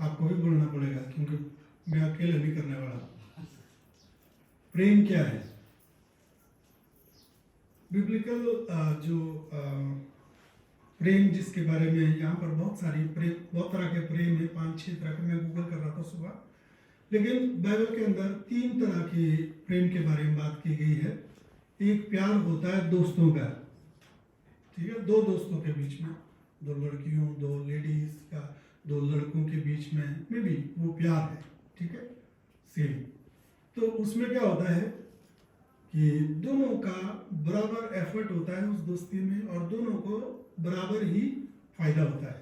आपको भी बोलना पड़ेगा क्योंकि मैं अकेले नहीं करने वाला। प्रेम क्या है? बिब्लिकल जो प्रेम जिसके बारे में यहाँ पर बहुत तरह के प्रेम है, 5-6 तरह के। मैं गूगल कर रहा था सुबह, लेकिन बाइबल के अंदर 3 तरह के प्रेम के बारे में बात की गई है। एक प्यार होता है दोस्तों का, ठीक है, 2 दोस्तों के बीच में, 2 लड़कियों, 2 लेडीज का, 2 लड़कों के बीच में भी वो प्यार है, ठीक है, सेम। तो उसमें क्या होता है कि दोनों का बराबर एफर्ट होता है उस दोस्ती में, और दोनों को बराबर ही फायदा होता है।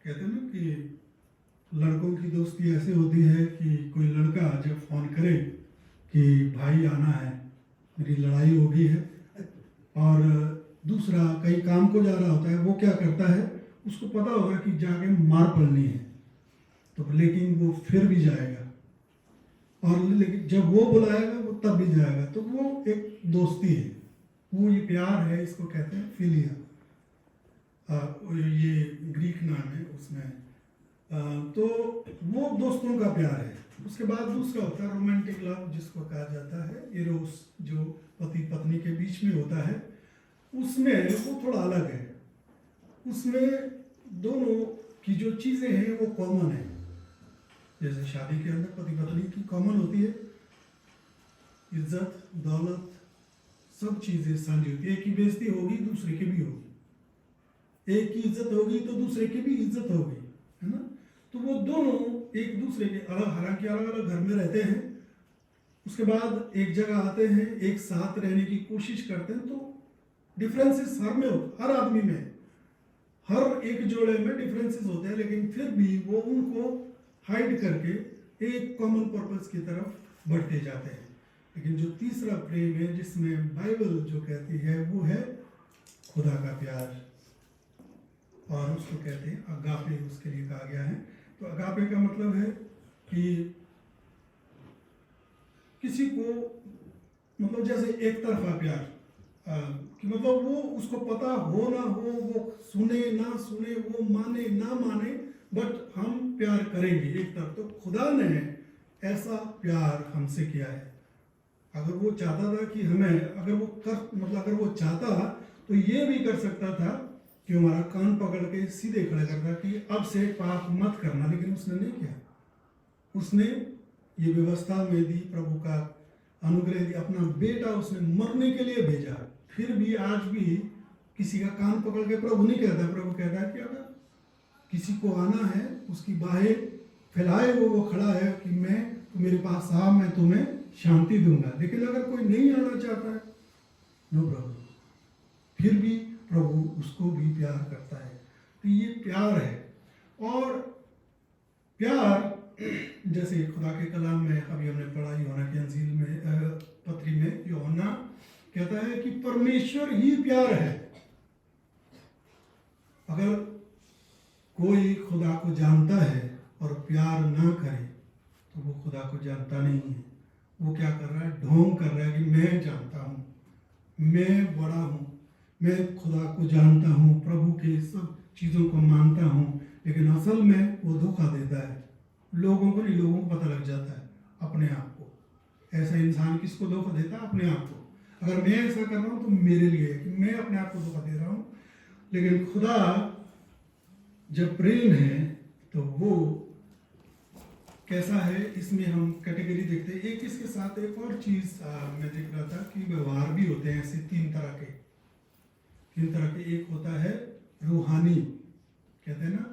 कहते हैं ना कि लड़कों की दोस्ती ऐसे होती है कि कोई लड़का जब फोन करे कि भाई आना है, मेरी लड़ाई हो गई है, और दूसरा कहीं काम को जा रहा होता है, वो क्या करता है, उसको पता होगा कि जाके मार पड़नी है, तो लेकिन वो फिर भी जाएगा, और लेकिन जब वो बुलाएगा वो तब भी जाएगा। तो वो एक दोस्ती है, वो ये प्यार है, इसको कहते हैं फिलिया। ये ग्रीक नाम है उसमें। तो वो दोस्तों का प्यार है। उसके बाद दूसरा होता है रोमांटिक लव, जिसको कहा जाता है इरोस, जो पति पत्नी के बीच में होता है। उसमें वो थोड़ा अलग है, उसमें दोनों की जो चीज़ें हैं वो कॉमन है। जैसे शादी के अंदर पति पत्नी की कॉमन होती है इज्जत, दौलत, सब चीज़ें साझी होती है। एक की बेइज्जती होगी दूसरे की भी होगी, एक की इज्जत होगी तो दूसरे की भी इज्जत होगी, है ना। तो वो दोनों एक दूसरे के अलग, हालांकि अलग अलग घर में रहते हैं, उसके बाद एक जगह आते हैं, एक साथ रहने की कोशिश करते हैं। तो डिफरेंसेस हर आदमी में, हर एक जोड़े में डिफरेंसेस होते हैं, लेकिन फिर भी वो उनको हाइड करके एक कॉमन पर्पस की तरफ बढ़ते जाते हैं। लेकिन जो तीसरा प्रेम है, जिसमें बाइबल जो कहती है, वो है खुदा का प्यार, और उसको कहते हैं अगापे, उसके लिए कहा गया है। तो अगापे का मतलब है कि किसी को, मतलब जैसे एक तरफा प्यार, कि मतलब वो उसको पता हो ना हो, वो सुने ना सुने, वो माने ना माने, बट हम प्यार करेंगे एक तरफ। तो खुदा ने ऐसा प्यार हमसे किया है। अगर वो चाहता था कि हमें, अगर वो चाहता तो ये भी कर सकता था कि हमारा कान पकड़ के सीधे खड़ा करता कि अब से पाप मत करना, लेकिन उसने नहीं किया। उसने ये व्यवस्था में दी, प्रभु का अनुग्रह दी, अपना बेटा उसने मरने के लिए भेजा। फिर भी आज भी किसी का कान पकड़ के प्रभु नहीं कहता। प्रभु कहता है कि अगर किसी को आना है, उसकी बाहें फैलाए वो खड़ा है कि तू मेरे पास आ, मैं तुम्हें शांति दूंगा। लेकिन अगर कोई नहीं आना चाहता है, नो प्रभु, फिर भी प्रभु उसको भी प्यार करता है। तो ये प्यार है। और प्यार, जैसे खुदा के कलाम में अभी हमने पढ़ा, यूहन्ना की अंजील में, पत्री में, यूहन्ना कहता है कि परमेश्वर ही प्यार है। अगर कोई खुदा को जानता है और प्यार ना करे तो वो खुदा को जानता नहीं है। वो क्या कर रहा है, ढोंग कर रहा है कि मैं जानता हूँ, मैं बड़ा हूँ, मैं खुदा को जानता हूँ, प्रभु के सब चीज़ों को मानता हूँ, लेकिन असल में वो धोखा देता है। लोगों को नहीं, लोगों को पता लग जाता है, अपने आप को। ऐसा इंसान किसको धोखा देता है? अपने आप को। अगर मैं ऐसा कर रहा हूँ तो मेरे लिए, कि मैं अपने आप को धोखा दे रहा हूँ। लेकिन खुदा जब प्रेम है तो वो कैसा है, इसमें हम कैटेगरी देखते हैं। एक इसके साथ एक और चीज़ मैं देख रहा था कि व्यवहार भी होते हैं ऐसे 3 तरह के। एक होता है रूहानी, कहते हैं ना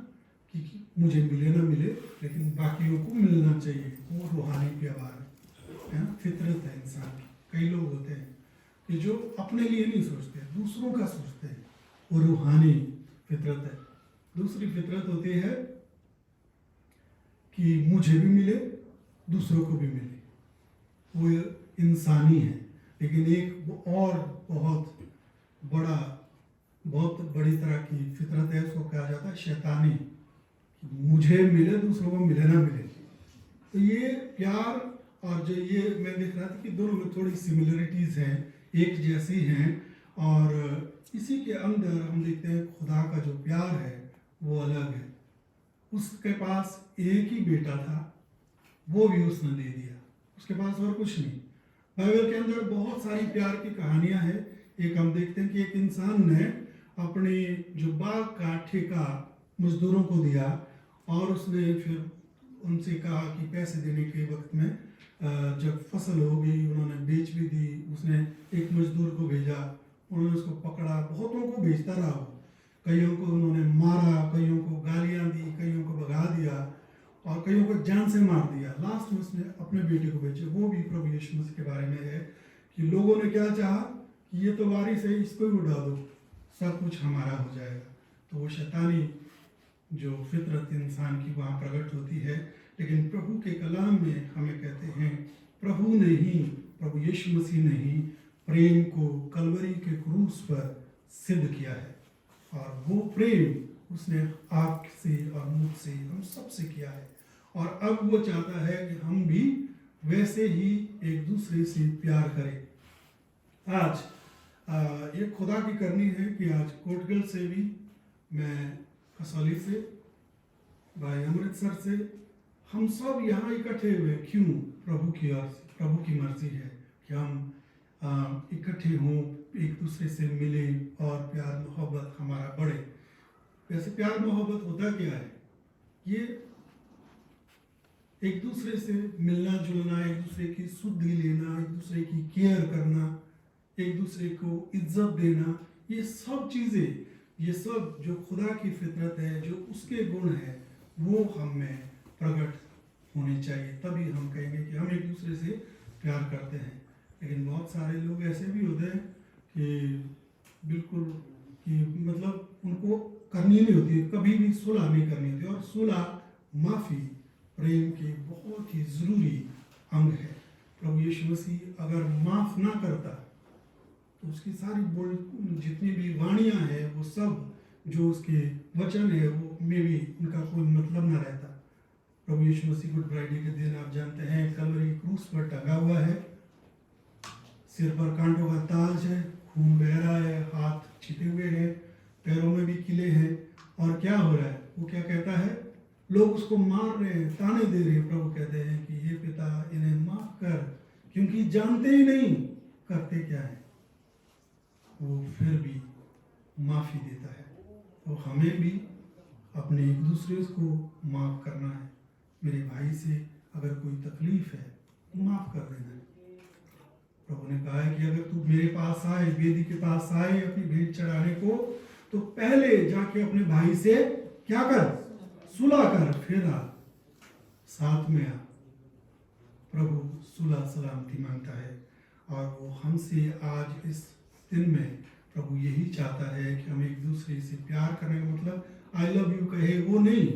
कि मुझे मिले ना मिले लेकिन बाकियों को मिलना चाहिए, वो रूहानी व्यवहार है ना, फितरत है इंसान की। कई लोग होते हैं कि जो अपने लिए नहीं सोचते, दूसरों का सोचते हैं, वो रूहानी फितरत है। दूसरी फितरत होती है कि मुझे भी मिले, दूसरों को भी मिले, वो इंसानी है। लेकिन एक और बहुत बड़ी तरह की फितरत है, उसको कहा जाता है शैतानी, कि मुझे मिले, दूसरों को मिले ना मिले। तो ये प्यार और जो ये मैं देख रहा था कि दोनों में थोड़ी सिमिलरिटीज़ हैं, एक जैसी हैं। और इसी के अंदर हम देखते हैं खुदा का जो प्यार है वो अलग है। उसके पास एक ही बेटा था, वो भी उसने दे दिया, उसके पास और कुछ नहीं। बाइबल के अंदर बहुत सारी प्यार की कहानियां हैं। एक हम देखते हैं कि एक इंसान ने अपने जो बाग का ठेका मजदूरों को दिया और उसने फिर उनसे कहा कि पैसे देने के वक्त में जब फसल हो गई, उन्होंने बेच भी दी। उसने एक मजदूर को भेजा, उन्होंने उसको पकड़ा, बहुतों को भेजता रहा वो। कईयों को उन्होंने मारा, कईयों को गालियां दी, कईयों को भगा दिया और कईयों को जान से मार दिया। लास्ट में उसने अपने बेटे को भेजा। वो भी प्रभु यीशु मसीह के बारे में है कि लोगों ने क्या चाहा कि ये तो वारिस है, इसको ही उड़ा दो, सब कुछ हमारा हो जाएगा। तो वो शैतानी जो फितरत इंसान की वहाँ प्रकट होती है। लेकिन प्रभु के कलाम में हमें कहते हैं प्रभु ने ही, प्रभु यीशु मसीह ने ही प्रेम को कलवरी के क्रूस पर सिद्ध किया है। और वो प्रेम उसने आपसे और मुझसे, हम सबसे किया है। और अब वो चाहता है कि हम भी वैसे ही एक दूसरे से प्यार करें। आज ये खुदा की करनी है कि आज कोटगल से भी, मैं कसौली से, भाई अमृतसर से, हम सब यहाँ इकट्ठे हुए। क्यों? प्रभु की ओर से, प्रभु की मर्जी है कि हम इकट्ठे हों, एक दूसरे से मिले और प्यार मोहब्बत हमारा बढ़े। वैसे प्यार मोहब्बत होता क्या है? ये एक दूसरे से मिलना जुलना, एक दूसरे की शुद्धि लेना, एक दूसरे की केयर करना, एक दूसरे को इज्जत देना, ये सब चीज़ें, ये सब जो खुदा की फितरत है, जो उसके गुण है, वो हम में प्रकट होने चाहिए। तभी हम कहेंगे कि हम एक दूसरे से प्यार करते हैं। लेकिन बहुत सारे लोग ऐसे भी होते हैं कि बिल्कुल कि मतलब उनको करनी नहीं होती, कभी भी सुलह नहीं करनी होती। और सुलह, माफ़ी प्रेम के बहुत ही ज़रूरी अंग है। प्रभु यीशु मसीह अगर माफ़ ना करता तो उसकी सारी जितनी भी वाणियाँ हैं, वो सब जो उसके वचन है, वो में भी उनका कोई मतलब ना रहता। प्रभु यीशु मसीह गुड फ्राइडे के दिन आप जानते हैं कलवरी क्रूस पर टंगा हुआ है, सिर पर कांटों का ताज है, खून बह रहा है, हाथ छिपे हुए हैं, पैरों में भी किले हैं। और क्या हो रहा है? वो क्या कहता है? लोग उसको मार रहे हैं, ताने दे रहे हैं। प्रभु कहते हैं कि हे पिता, इन्हें माफ कर, क्योंकि जानते ही नहीं करते क्या है। वो फिर भी माफ़ी देता है। तो हमें भी अपने एक दूसरे को माफ़ करना है। मेरे भाई से अगर कोई तकलीफ है तो माफ़ कर देना है। प्रभु ने कहा है कि अगर तू मेरे पास आए, वेदी के पास आए अपनी भेंट चढ़ाने को, तो पहले जाके अपने भाई से क्या कर? सुलह कर, फिर आ, साथ में आ। प्रभु सुलह सलामती मांगता है और वो हमसे आज इस दिन में प्रभु यही चाहता है कि हम एक दूसरे से प्यार करने का मतलब आई लव यू कहे वो नहीं,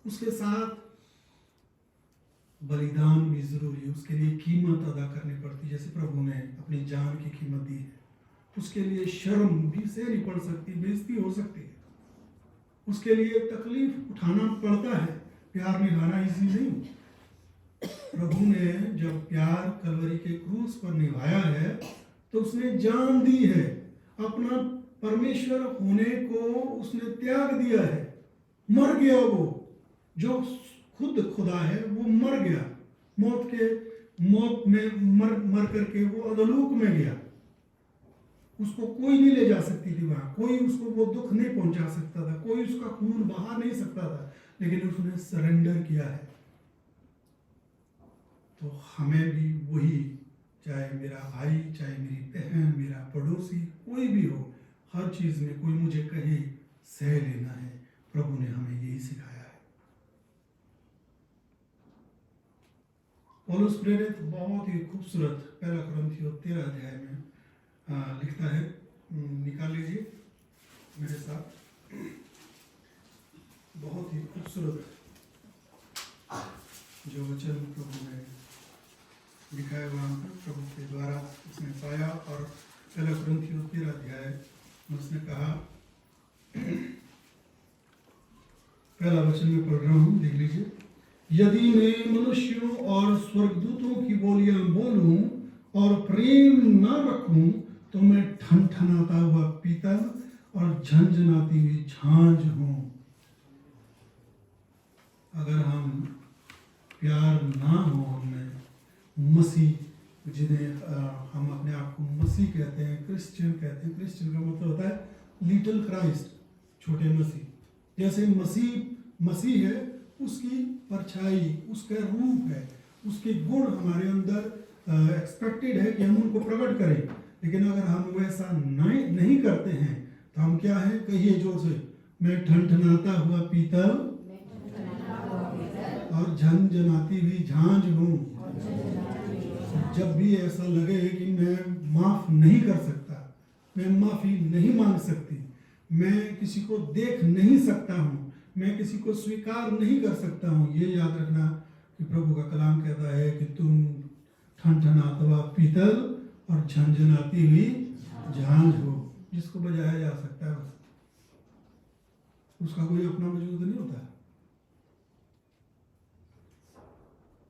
उसके साथ बलिदान भी जरूरी है। उसके लिए कीमत अदा करनी पड़ती है, जैसे प्रभु ने अपनी जान की कीमत दी है। उसके लिए शर्म भी सहनी पड़ सकती, बेइज्जती हो सकती है, उसके लिए तकलीफ उठाना पड़ता है। प्यार निभाना इजी नहीं। प्रभु ने जब प्यार कलवरी के क्रूस पर निभाया है तो उसने जान दी है, अपना परमेश्वर होने को उसने त्याग दिया है, मर गया। वो जो खुद खुदा है वो मर गया, मौत में मर करके वो अधोलोक में गया। उसको कोई नहीं ले जा सकती थी वहां, कोई उसको वो दुख नहीं पहुंचा सकता था, कोई उसका खून बहा नहीं सकता था, लेकिन उसने सरेंडर किया है। तो हमें भी वही, चाहे मेरा भाई, चाहे मेरी बहन, मेरा पड़ोसी, कोई भी हो, हर चीज में कोई मुझे कहे सह लेना है। प्रभु ने हमें यही सिखाया है। पौलुस प्रेरित बहुत ही खूबसूरत 1 कुरिन्थियों 13 अध्याय में लिखता है, निकाल लीजिए मेरे साथ। बहुत ही खूबसूरत जो वचन प्रभु ने लिखा है वहाँ पर, प्रभु के द्वारा उसने पाया। और 1 कुरिन्थियों 13 अध्याय में उसने कहा, पहला वचन में पढ़ रहा हूँ, देख लीजिए। यदि मैं मनुष्यों और स्वर्गदूतों की बोलियां बोलूं और प्रेम न रखूं तो मैं ठनठनाता हुआ पीतल और झंझनाती हुई झांझ हूं। अगर हम प्यार ना हो हमें, मसीह जिन्हें हम अपने आप को मसीह कहते हैं, क्रिश्चियन कहते हैं, क्रिश्चियन का मतलब होता है लिटिल क्राइस्ट, छोटे मसीह। जैसे मसीह है, उसकी परछाई, उसका रूप है, उसके गुण हमारे अंदर एक्सपेक्टेड है कि हम उनको प्रकट करें। लेकिन अगर हम वैसा नहीं करते हैं तो हम क्या है, कहिए जोर से, मैं ठनठनाता हुआ पीतल और झनझनाती हुई झांझ हूँ। जब भी ऐसा लगे कि मैं माफ नहीं कर सकता, मैं माफी नहीं मांग सकती, मैं किसी को देख नहीं सकता हूँ, मैं किसी को स्वीकार नहीं कर सकता हूँ, ये याद रखना कि प्रभु का कलाम कहता है कि तुम ठनठनाता हुआ पीतल और झनझनाती हुई झांझ हो, जिसको बजाया जा सकता है, बस उसका कोई अपना वजूद नहीं होता है।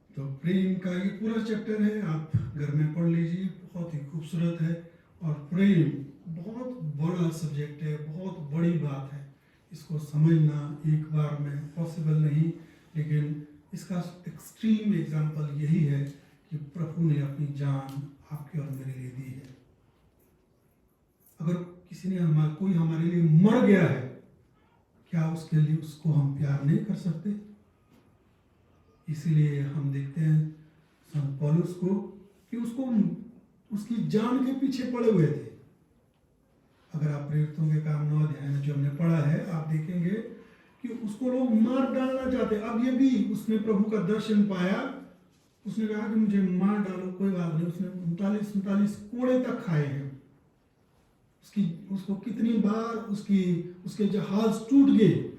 तो प्रेम का ये पूरा चैप्टर है, आप घर में पढ़ लीजिए, बहुत ही खूबसूरत है। और प्रेम बहुत बड़ा सब्जेक्ट है, बहुत बड़ी बात है, इसको समझना एक बार में पॉसिबल नहीं, लेकिन इसका एक्सट्रीम एग्जाम्पल यही है कि प्रभु ने अपनी जान आपके और मेरे लिए दी है। अगर किसी ने कोई हमारे लिए मर गया है, क्या उसके लिए उसको हम प्यार नहीं कर सकते? इसीलिए हम देखते हैं संत पौलुस को कि उसको उसकी जान के पीछे पड़े हुए थे। अगर आप प्रेरितों के काम 9 अध्याय में जो हमने पढ़ा है, आप देखेंगे कि उसको लोग मार डालना चाहते। अब ये भी उसने प्रभु का दर्शन पाया, उसने कहा कि मुझे मार डालो, कोई बात नहीं। उसने 39 कोड़े तक खाए हैं। उसको कितनी बार उसके जहाज टूट गए,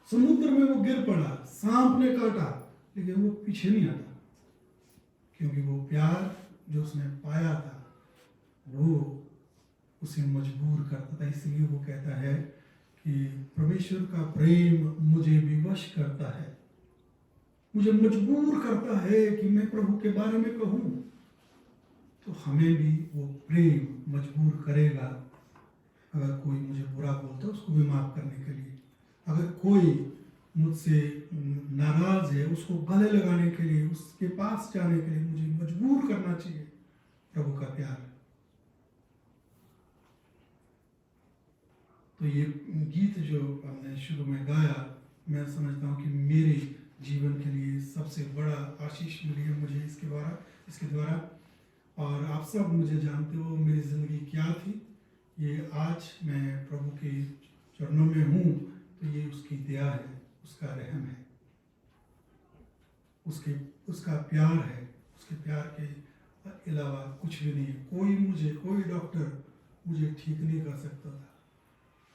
समुद्र में वो गिर पड़ा, सांप ने काटा, लेकिन वो पीछे नहीं हटा, क्योंकि वो प्यार जो उसने पाया था वो उसे मजबूर करता था। इसलिए वो कहता है कि परमेश्वर का प्रेम मुझे विवश करता है, मुझे मजबूर करता है कि मैं प्रभु के बारे में कहूं। तो हमें भी वो प्रेम मजबूर करेगा। अगर कोई मुझे बुरा बोलता है, उसको भी माफ करने के लिए। अगर कोई मुझसे नाराज है, उसको गले लगाने के लिए, उसके पास जाने के लिए मुझे मजबूर करना चाहिए। प्रभु का प्यार। तो ये गीत जो हमने शुरू में गाया, मैं समझता हूँ कि मेरे जीवन के लिए सबसे बड़ा आशीष मिली है मुझे इसके द्वारा। और आप सब मुझे जानते हो मेरी ज़िंदगी क्या थी। ये आज मैं प्रभु के चरणों में हूँ, तो ये उसकी दया है, उसका रहम है, उसका प्यार है। उसके प्यार के अलावा कुछ भी नहीं है। कोई डॉक्टर मुझे ठीक नहीं कर सकता था।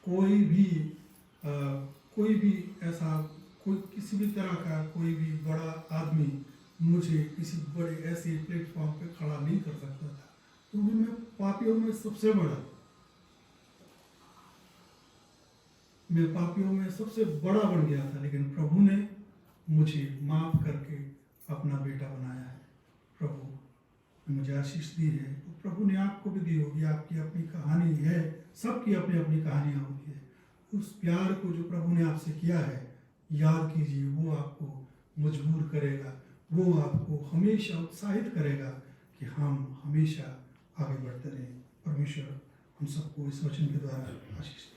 कोई भी ऐसा, किसी भी तरह का कोई भी बड़ा आदमी मुझे किसी बड़े ऐसे प्लेटफॉर्म पे खड़ा नहीं कर सकता था, क्योंकि मैं पापियों में सबसे बड़ा बन गया था। लेकिन प्रभु ने मुझे माफ करके अपना बेटा बनाया है। प्रभु ने मुझे आशीष दी है, तो प्रभु ने आपको भी दी होगी। आपकी अपनी कहानी है, सबकी अपनी अपनी कहानियाँ होती है। उस प्यार को जो प्रभु ने आपसे किया है, याद कीजिए। वो आपको मजबूर करेगा, वो आपको हमेशा उत्साहित करेगा कि हम हमेशा आगे बढ़ते रहें। परमेश्वर हम सबको इस वचन के द्वारा आशीष